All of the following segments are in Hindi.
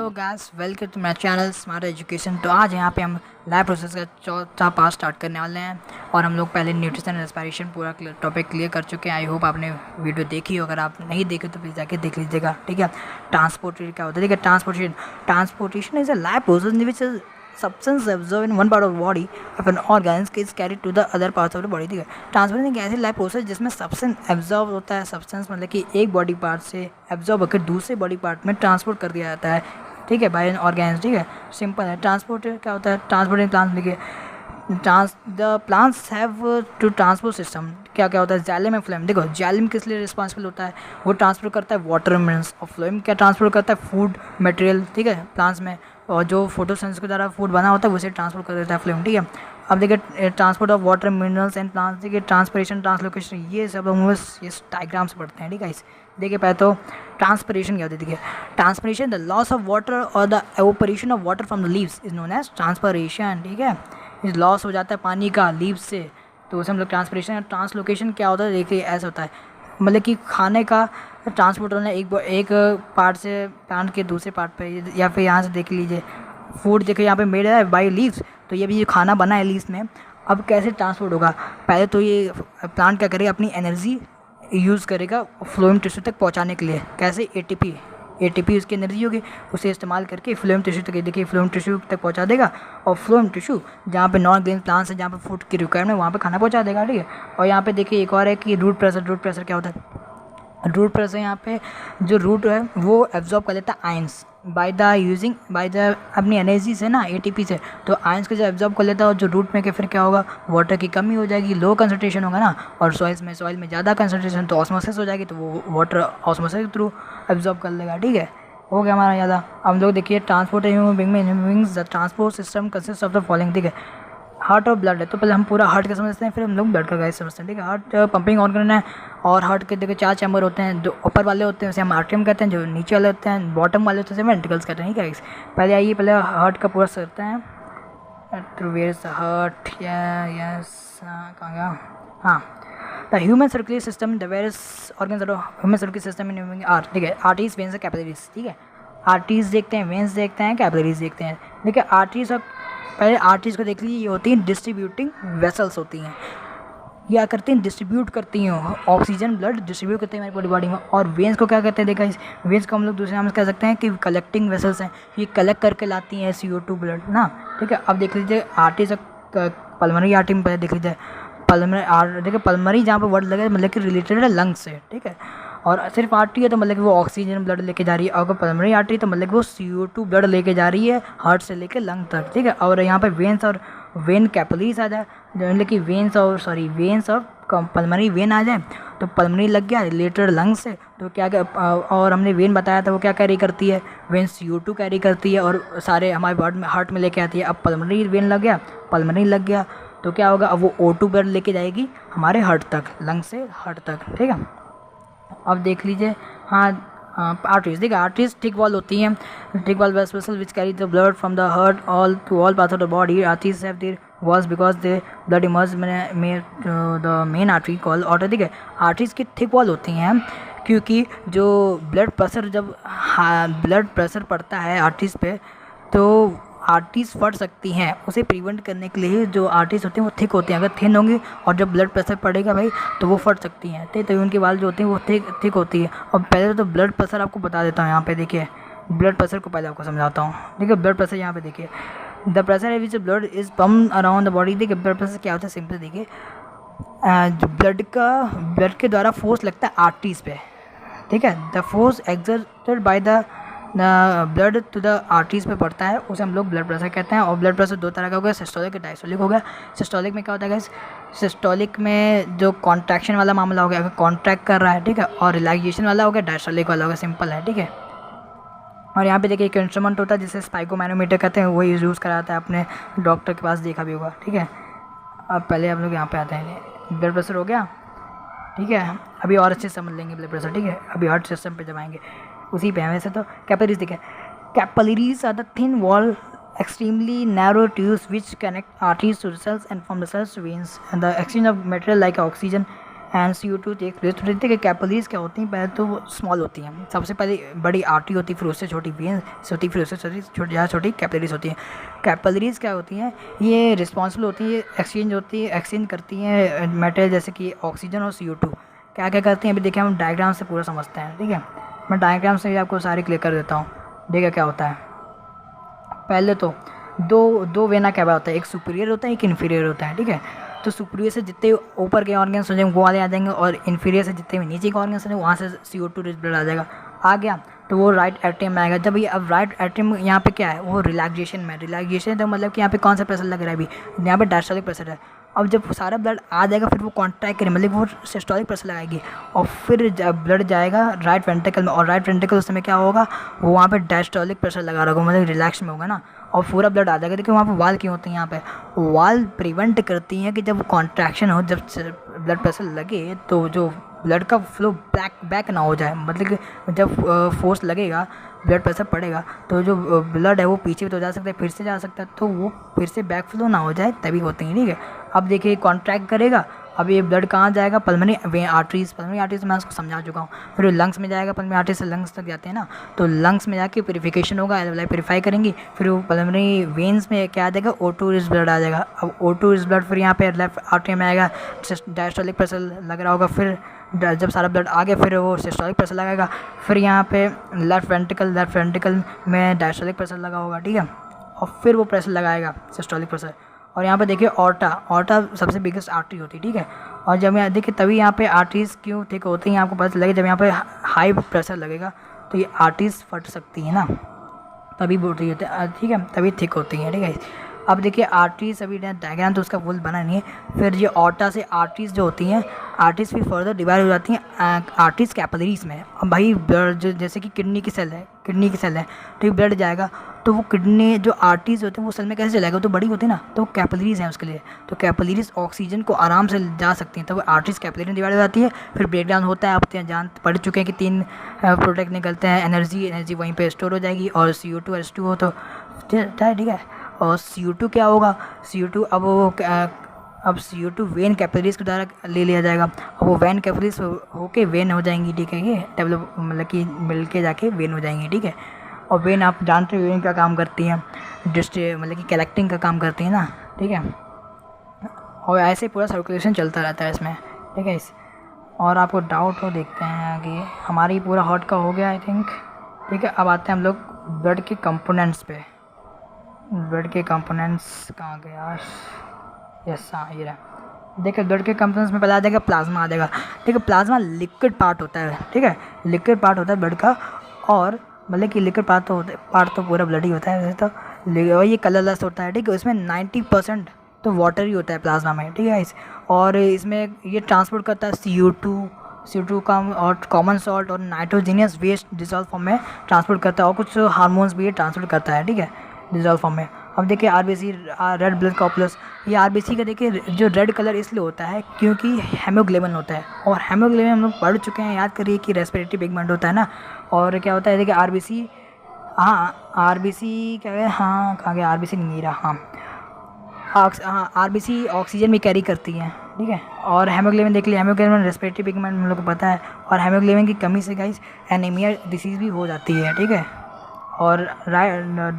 Hello guys, welcome to my channel smart education. तो आज यहाँ पे हम लाइफ प्रोसेस का चौथा पार्ट स्टार्ट करने वाले हैं और हम लोग पहले न्यूट्रिशन रेस्पिरेशन पूरा टॉपिक क्लियर कर चुके हैं। आई होप आपने वीडियो देखी हो। अगर आप नहीं देखे तो प्लीज़ जाके देख लीजिएगा, ठीक है। ट्रांसपोर्टेशन क्या होता है, ठीक है। Transportation is a life process in which substance absorbed in one part of the body of an organism is carried to the other parts of the body, ठीक है। ट्रांसपोर्टेशन एक ऐसी लाइफ प्रोसेस जिसमें सब्सटेंस एब्जॉर्ब होता है। सब्सटेंस मतलब कि एक बॉडी पार्ट से एब्जॉर्ब होकर दूसरे बॉडी पार्ट में ट्रांसपोर्ट कर दिया जाता है, ठीक है, बाय एन ऑर्गेनिज्म, ठीक है। सिंपल है। ट्रांसपोर्ट क्या होता है, ट्रांसपोर्टिंग प्लांट्स देखिए, the plants have to transport system. क्या क्या होता है, जाइलम एंड फ्लोएम। देखो जाइलम किस लिए रिस्पॉन्सिबल होता है, वो ट्रांसपोर्ट करता है वाटर मिनरल्स, और फ्लोएम क्या ट्रांसपोर्ट करता है फूड मटेरियल, ठीक है, प्लांट्स में, और जो फोटोसिंथेसिस के द्वारा फूड बना होता है उसे ट्रांसपोर्ट कर देता है फ्लोएम, ठीक है। अब देखिए transport of water minerals and plants, देखिए ट्रांसपिरेशन, ट्रांसलोकेशन, ये सब हम ये डायग्राम से पढ़ते हैं, ठीक है। इस देखिए पहले तो ट्रांसपिरेशन क्या होती है, देखिए transpiration the loss of water और the evaporation of water from the leaves is known as transpiration, ठीक है। इस लॉस हो जाता है पानी का लीव्स से, तो उसे हम लोग ट्रांसपिरेशन। ट्रांसलोकेशन क्या होता है, देखिए ऐसा होता है, मतलब कि खाने का ट्रांसपोर्ट होना एक पार्ट से प्लांट के दूसरे पार्ट पे, या फिर यहाँ से देख लीजिए फूड, देखिए यहाँ पे मेड है बाय लीव्स, तो ये भी जो खाना बना है लीव्स में, अब कैसे ट्रांसपोर्ट होगा। पहले तो ये प्लांट क्या करेगा, अपनी एनर्जी यूज़ करेगा फ्लोएम टिश्यू तक पहुँचाने के लिए। कैसे, एटीपी उसकी एनर्जी होगी, उसे इस्तेमाल करके फ्लोएम टिश्यू तक, देखिए फ्लोएम टिश्यू तक पहुंचा देगा, और फ्लोएम टिश्यू जहाँ पे नॉन ग्रीन प्लांट्स है, जहाँ पे फूड की रिक्वायरमेंट, वहाँ पे खाना पहुंचा देगा, ठीक है। और यहाँ पे देखिए एक और है कि रूट प्रेशर क्या होता है। रूट प्रेशर, यहाँ पे जो रूट है वो एब्जॉर्ब कर लेता है आयंस बाय द अपनी एनर्जी से ना, एटीपी से, तो आयंस को जब एब्जॉर्ब कर लेता है, और जो रूट में के फिर क्या होगा, वाटर की कमी हो जाएगी, लो कंसंट्रेशन होगा ना, और सॉइल में ज़्यादा कंसंट्रेशन, तो ऑस्मोसिस हो जाएगी, तो वो वाटर ऑस्मोसिस के थ्रू एब्जॉर्ब कर लेगा, ठीक है। हो गया हमारा ज़्यादा। अब लोग देखिए transport the transport system consist of the following, ठीक है। हार्ट और ब्लड है, तो पहले हम पूरा हार्ट का समझते हैं, फिर हम लोग ब्लड का गाइस समझते हैं, ठीक है। हार्ट पंपिंग ऑर्गन है, और हार्ट के देखिए 4 चैम्बर होते हैं। जो ऊपर वाले होते हैं उसे हम आर्टियम कहते हैं, जो नीचे वाले होते हैं, बॉटम वाले होते हैं वेंट्रिकल्स कहते हैं, ठीक है। पहले आइए, पहले हार्ट का पूरा करते हैं। हार्ट, यस, कहाँ गया, हाँ। The human circular system, the various organs of human circular system in are, ठीक है। आर्टरीज, वेन्स, कैपिलरीज, ठीक है। आर्टरीज देखते हैं, वेन्स देखते हैं, कैपिलरीज देखते हैं। देखिए आर्टरीज और पहले आर्टरीज को देख लीजिए, ये होती हैं डिस्ट्रीब्यूटिंग वेसल्स होती हैं, क्या करती हैं, डिस्ट्रीब्यूट करती हैं ऑक्सीजन, ब्लड डिस्ट्रीब्यूट करते हैं हमारी पूरी बॉडी में। और वेन्स को क्या कहते हैं, देखा, इस वेन्स को हम लोग दूसरे नाम से कह सकते हैं कि कलेक्टिंग वेसल्स हैं, ये कलेक्ट करके लाती हैं CO2 ब्लड ना, ठीक है। अब देख लीजिए आर्टरीज, पल्मोनरी आर्टरी में पहले देख लीजिए, देखिए पल्मोनरी जहाँ पर वर्ड लगे मतलब कि रिलेटेड है लंग्स से, ठीक है। और सिर्फ आर्टरी है तो मतलब कि वो ऑक्सीजन ब्लड लेके जा रही है, और अगर पल्मोनरी आर्टरी तो मतलब कि वो CO2 ब्लड लेके जा रही है हार्ट से लेके लंग तक, ठीक है। और यहाँ पे वेन्स और वेन कैपिलरीज आ जाए, मतलब कि वेन्स और पल्मोनरी वेन आ जाए, तो पल्मोनरी लग गया रिलेटेड लंग्स से, तो क्या और हमने वेन बताया था वो क्या कैरी करती है, वेन CO2 कैरी करती है और सारे हमारे हार्ट में लेके आती है। अब पल्मोनरी वेन लग गया, पल्मोनरी लग गया, तो क्या होगा, अब वो O2 ब्लड लेके जाएगी हमारे हार्ट तक, लंग से हार्ट तक, ठीक है। अब देख लीजिए, हाँ आर्टरीज, देखिए आर्टरीज थिक वॉल होती हैं, thick wall vessel which carry the blood from the heart all to all parts of the body. Arteries have their walls because they blood emerge the main artery call aorta, ठीक है। आर्टरीज की थिक वॉल होती हैं क्योंकि जो ब्लड प्रेशर पड़ता है आर्टरीज पे, तो आर्टरीज फट सकती हैं, उसे प्रिवेंट करने के लिए जो आर्टरीज होती हैं वो थिक होती हैं। अगर थिन होंगी और जब ब्लड प्रेशर पड़ेगा भाई तो वो फट सकती हैं, ठीक, तो उनकी वाल जो होती हैं वो थिक होती है। और पहले तो ब्लड प्रेशर आपको बता देता हूँ, यहाँ पे देखिए ब्लड प्रेशर को पहले आपको समझाता हूँ। देखिए ब्लड प्रेशर यहाँ पे देखिए, द प्रेशर है which blood is pump around the body. देखिए ब्लड प्रेशर क्या होता है, सिंपल देखिए, जो ब्लड के द्वारा फोर्स लगता है आर्टरीज पे, ठीक है। The force exerted by the blood to the arteries पे पड़ता है, उसे हम लोग ब्लड प्रेशर कहते हैं। और ब्लड प्रेशर 2 तरह का हो गया, सिस्टोलिक और डायस्टोलिक हो गया। सिस्टोलिक में क्या होता है गाइस, सिस्टोलिक में जो कॉन्ट्रैक्शन वाला मामला हो गया, अगर कॉन्ट्रैक्ट कर रहा है, ठीक है, और रिलैक्सेशन वाला हो गया, डायस्टोलिक वाला हो गया, सिंपल है, ठीक है। और यहाँ पे देखिए एक इंस्ट्रूमेंट होता है जिसे स्पाइकोमैनोमीटर कहते हैं, वही यूज़ कराता है, अपने डॉक्टर के पास देखा भी होगा, ठीक है। अब पहले हम लोग यहाँ पे आते हैं, ब्लड प्रेशर हो गया, ठीक है। अभी और अच्छे से समझ लेंगे ब्लड प्रेशर, ठीक है। अभी हार्ट सिस्टम पे जब आएंगे उसी पे हैं। वैसे तो कैपिलरीज देखिए, capillaries are the thin wall extremely narrow tubes which connect arteries to the cells and from the cells to veins, and the exchange of material like oxygen and CO2 take place. तो देखते हैं कि कैपिलरीज क्या होती हैं। पहले तो वो स्मॉल होती हैं, सबसे पहले बड़ी आर्टरी होती है, फिर उससे छोटी वेन्स होती है, फिर उससे छोटी ज़्यादा छोटी कैपिलरीज होती हैं। कैपिलरीज क्या होती हैं, ये रिस्पॉन्सिबल होती है, ये एक्सचेंज करती हैं मेटेरियल जैसे कि ऑक्सीजन और CO2। क्या क्या करती हैं अभी देखिए, हम डायग्राम से पूरा समझते हैं। ठीक है, मैं डायग्राम से भी आपको सारी क्लियर कर देता हूँ। देखिए क्या होता है। पहले तो दो वेना कैवा होता है, एक सुपीरियर होता है, एक इन्फीरियर होता है। ठीक है, तो सुपीरियर से जितने ऊपर के ऑर्गन्स हो जाएंगे वो वाले आ जाएंगे, और इन्फीरियर से जितने भी नीचे के ऑर्गन्स हो वहाँ से CO2 रिच ब्लड आ जाएगा। आ गया तो वो राइट एट्रियम में आएगा। जब ये अब राइट एट्रियम यहाँ पे क्या है, वो रिलैक्सेशन में, रिलैक्सेशन तो मतलब कि यहाँ पे कौन सा प्रेशर लग रहा है, अभी यहाँ पे डायस्टोलिक प्रेशर है। अब जब सारा ब्लड आ जाएगा फिर वो कॉन्ट्रैक्ट करें, मतलब वो सिस्टोलिक प्रेशर लगाएगी, और फिर जब ब्लड जाएगा राइट वेंट्रिकल में, और राइट वेंट्रिकल उस समय क्या होगा, वो वहाँ पे डायस्टोलिक प्रेशर लगा रहा होगा, मतलब रिलैक्स में होगा ना, और पूरा ब्लड आ जाएगा। देखिए वहाँ पे वाल क्यों होती हैं, यहाँ पे वाल प्रिवेंट करती हैं कि जब कॉन्ट्रैक्शन हो, जब ब्लड प्रेशर लगे तो जो ब्लड का फ्लो बैक ना हो जाए, मतलब कि जब फोर्स लगेगा, ब्लड प्रेशर पड़ेगा, तो जो ब्लड है वो पीछे भी तो जा सकता है, फिर से जा सकता है, तो वो फिर से बैक फ्लो ना हो जाए तभी होती है। ठीक है, अब देखिए कॉन्ट्रैक्ट करेगा, अब ये ब्लड कहाँ जाएगा, पल्मोनरी आर्टरीज मैं उसको समझा चुका हूँ। फिर लंग्स में जाएगा, पल्मोनरी आर्टरी से लंग्स तक जाते हैं ना, तो लंग्स में जाके प्यूरिफिकेशन होगा, एल्वलाई प्यूरीफाई करेंगी, फिर वो पल्मोनरी वेन्स में क्या आ जाएगा, O2 रिच ब्लड आ जाएगा। अब O2 रिच ब्लड फिर यहाँ पे लेफ्ट आर्टरी में आएगा, डायस्टोलिक प्रेशर लग रहा होगा, फिर जब सारा ब्लड आ गया फिर वो सिस्टोलिक प्रेशर लगाएगा, फिर यहाँ पे लेफ्ट वेंट्रिकल में डायस्टोलिक प्रेशर लगा होगा। ठीक है, और फिर वो प्रेशर लगाएगा सिस्टोलिक प्रेशर। और यहाँ पे देखिए ऑर्टा सबसे बिगेस्ट आर्टरी होती है। ठीक है, और जब यहाँ देखिए तभी यहाँ पे आर्टरीज क्यों थिक होती हैं आपको पता चलेगा, जब यहाँ पे हाई प्रेशर लगेगा तो ये आर्टरीज फट सकती है ना, तभी बोल रही होती है। ठीक है, तभी थिक होती हैं। ठीक है, अब देखिए आर्टरीज अभी डायग्राम तो उसका फुल बना नहीं है। फिर ये ऑर्टा से आर्टरीज जो होती हैं, आर्टरीज फिर फर्दर डिवाइड हो जाती हैं आर्टरीज कैपिलरीज में। अब भाई ब्लड जैसे कि किडनी की सेल है, तो ये ब्लड जाएगा तो वो किडनी जो आर्टरीज होते हैं वो सेल में कैसे चलाएगा, तो बड़ी होती है ना, तो कैपिलरीज हैं उसके लिए, तो कैपिलरीज ऑक्सीजन को आराम से जा सकती हैं, तो वो आर्टरीज कैपिलरी में डिवाइड हो जाती है। फिर ब्रेकडाउन होता है, आप जान पढ़ चुके हैं कि 3 प्रोडक्ट निकलते हैं, एनर्जी वहीं पे स्टोर हो जाएगी, और CO2 H2 हो तो ठीक है। और CO2 क्या होगा, CO2 अब CO2 वेन कैपिलरीज के द्वारा ले लिया जाएगा, अब वो वेन कैपिलरीज होके वेन हो जाएंगी। ठीक है, ये डेवलप मतलब कि मिल के जाके वेन हो जाएंगी। ठीक है, और वेन आप जानते हो वेन का काम करती हैं, मतलब कि कलेक्टिंग का काम करती है ना। ठीक है, और ऐसे पूरा सर्कुलेशन चलता रहता है इसमें। ठीक है, और आपको डाउट हो देखते हैं आगे, हमारी पूरा हॉट का हो गया आई थिंक। ठीक है, अब आते हैं हम लोग ब्लड के कंपोनेंट्स पे। ब्लड के कंपोनेंट्स कहाँ गए यार, यस हाँ ये रहा। देखिए ब्लड के कंपोनेंट्स में पहले आ जाएगा प्लाज्मा आ जाएगा। देखिए प्लाज्मा लिक्विड पार्ट होता है। ठीक है, लिक्विड पार्ट होता है ब्लड का, और मतलब कि लिक्विड पार्ट तो पूरा ब्लड ही होता है वैसे तो, और ये कलरलेस होता है। ठीक है, इसमें 90% तो वाटर ही होता है प्लाज्मा में। ठीक है, और इसमें ये ट्रांसपोर्ट करता है CO2 का, और कॉमन सॉल्ट और नाइट्रोजीनियस वेस्ट डिजॉल्व फॉर्म में ट्रांसपोर्ट करता है, और कुछ हार्मोन्स भी ये ट्रांसपोर्ट करता है। ठीक है, डिजॉल्व फॉर्म में। अब देखिए RBC रेड ब्लड कॉर्पस, ये RBC का देखिए जो रेड कलर इसलिए होता है क्योंकि हेमोग्लोबिन होता है, और हेमोग्लोबिन हम लोग पढ़ चुके हैं, याद करिए कि रेस्पिरेटरी पिगमेंट होता है ना। और क्या होता है देखिए RBC, हाँ RBC क्या है, हाँ कहाँ गया RBC नहीं रहा, हाँ RBC ऑक्सीजन भी कैरी करती है। ठीक है, और हेमोग्लोबिन देख लिया, हेमोग्लोबिन रेस्पिरेटरी पिगमेंट हम लोग को पता है, और हेमोग्लोबिन की कमी से गाइस एनीमिया डिसीज़ भी हो जाती है। ठीक है, और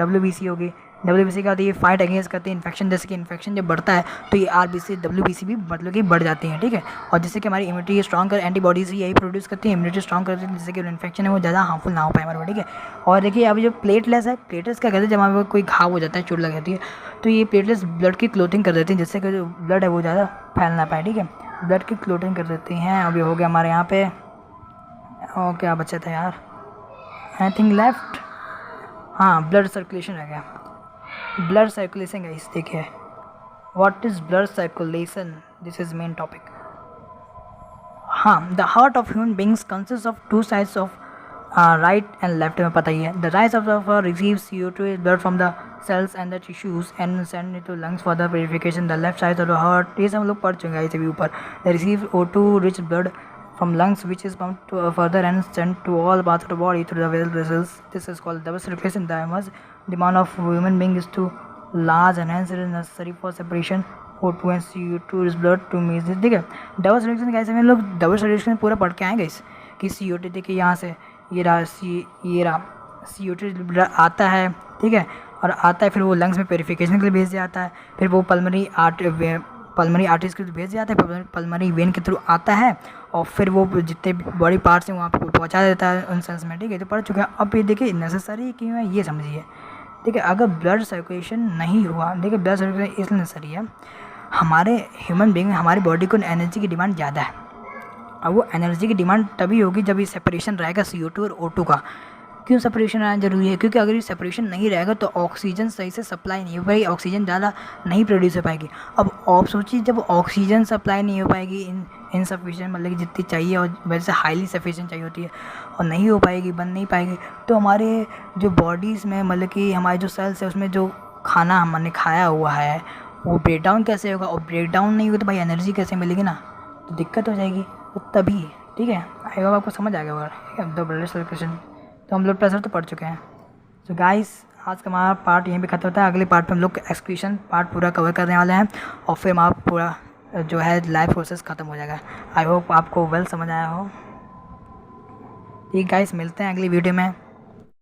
WBC होगी, WBC का होती है फाइट अगेंस्ट करती है इन्फेक्शन, जैसे कि इन्फेक्शन जब बढ़ता है तो ये RBC WBC भी मतलब कि बढ़ जाती हैं। ठीक है, और जिससे कि हमारी इम्यूनिटी स्ट्रॉन्ग कर, एंटीबॉडीज ही यही प्रोड्यूस करती है, इम्यूनिटी स्ट्रॉन्ग करती है, जिससे कि इन्फेक्शन है वो ज़्यादा हार्मफुल ना हो पाए हमारे। ठीक है, और देखिए अब जो प्लेटलेट्स है, प्लेटलेट्स क्या कहते हैं, जब हमारे कोई घाव हो जाता है, चोट लग जाती है, तो ये प्लेटलेट्स ब्लड की क्लोथिंग कर देती हैं, जिससे कि जो ब्लड है वो ज़्यादा फैल ना पाए। ठीक है, ब्लड की क्लोथिंग कर देती हैं। अब ये हो गया हमारे यहाँ पे, और क्या बचा था यार, आई थिंक लेफ्ट, हाँ ब्लड सर्कुलेशन रह गया। ब्लड सर्कुलेशन गाइस देखिए, what is blood circulation, this is main topic. हाँ, the heart of human beings consist of 2 sides of right and left, में पता ही है। The right of receives CO2 blood from the cells and the tissues and send it to lungs for the purification. The left side of the heart, ये सब हम लोग पढ़ चुके हैं अभी ऊपर, they receive O2 rich blood from lungs which is pumped to further and sent to all parts of the body through the vessels. This is called double circulation. The demand of human being is too large and hence it is necessary for separation O2 and CO2 is blood to मीज, ठीक है। डबल सॉल्यूशन कैसे हम लोग डबल सॉल्यूशन पूरा पढ़ के आएंगे इस कि CO2 देखिए यहाँ से ये रहा CO2 ब्लड आता है, ठीक है, और आता है फिर वो लंग्स में प्योरीफिकेशन के लिए भेज दिया जाता है, फिर वो पल्मोनरी आर्टरीज के थ्रू भेज दिया जाता है, फिर पल्मोनरी वेन के थ्रू आता है और फिर वो जितने बॉडी पार्ट्स हैं वहाँ पे पहुँचा देता है उन सेल्स में, ठीक है। तो पढ़ चुके हैं। अब ये देखिए नेसेसरी क्यों है ये समझिए, ठीक है। अगर ब्लड सर्कुलेशन नहीं हुआ, देखिए ब्लड सर्कुलेशन इसलिए नेसेसरी है, हमारे ह्यूमन बीइंग हमारी बॉडी को एनर्जी की डिमांड ज़्यादा है। अब वो एनर्जी की डिमांड तभी होगी जब ये सेपरेशन रहेगा CO2 और O2 का। क्यों सेपरेशन रहना जरूरी है? क्योंकि अगर ये सेपरेशन नहीं रहेगा तो ऑक्सीजन सही से सप्लाई नहीं हो पाएगी, ऑक्सीजन ज़्यादा नहीं प्रोड्यूस हो पाएगी। अब आप सोचिए जब ऑक्सीजन सप्लाई नहीं हो पाएगी इनसफिशिएंट, मतलब कि जितनी चाहिए और वैसे हाईली सफिशिएंट चाहिए होती है और नहीं हो पाएगी, बन नहीं पाएगी, तो हमारे जो बॉडीज़ में मतलब कि हमारे जो सेल्स है उसमें जो खाना हमने खाया हुआ है वो ब्रेक डाउन कैसे होगा, और ब्रेक डाउन नहीं होगा तो भाई एनर्जी कैसे मिलेगी ना, तो दिक्कत हो जाएगी। तो तभी, ठीक है, आई होप आपको समझ आ गया होगा, ठीक है। द ब्लड सर्कुलेशन तो हम ब्लड प्रेशर तो पढ़ चुके हैं। तो गाइस आज का हमारा पार्ट यहीं पे खत्म होता है। अगले पार्ट में हम लोग एक्सक्रीशन पार्ट पूरा कवर करने वाले हैं और फिर हमारा पूरा जो है लाइफ प्रोसेस ख़त्म हो जाएगा। आई होप आपको वेल समझ आया हो। ठीक गाइस, मिलते हैं अगली वीडियो में।